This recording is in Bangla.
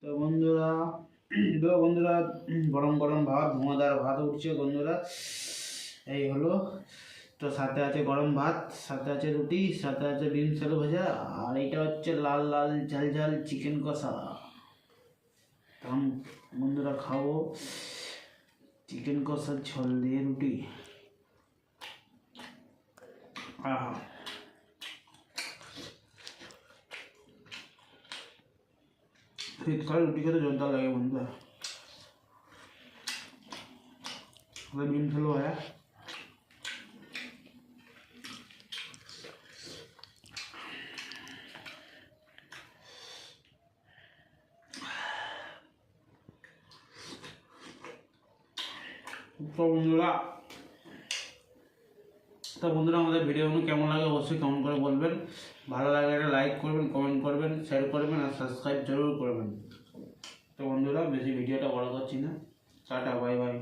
তো বন্ধুরা বন্ধুরা গরম গরম ভাত, ধোঁয়াদার ভাত উঠছে বন্ধুরা। এই হলো, তো সাথে আছে গরম ভাত, সাথে আছে রুটি, সাথে আছে বিন আলু ভাজা, আর এটা হচ্ছে লাল লাল ঝাল ঝাল চিকেন কষা। বন্ধুরা খাবো চিকেন কষার ঝোল দিয়ে রুটি। আহা, শীতকালে রুটি খেতে জোরদার লাগে বন্ধুরা। বিন আলু ভাজা, তো বন্ধুরা আমাদের ভিডিওগুলো কেমন লাগে অবশ্যই কমেন্ট করে বলবেন। ভালো লাগে একটা লাইক করবেন, কমেন্ট করবেন, শেয়ার করবেন আর সাবস্ক্রাইব জরুর করবেন। তো বন্ধুরা বেশি ভিডিওটা বড় করছি না, টাটা, বাই বাই।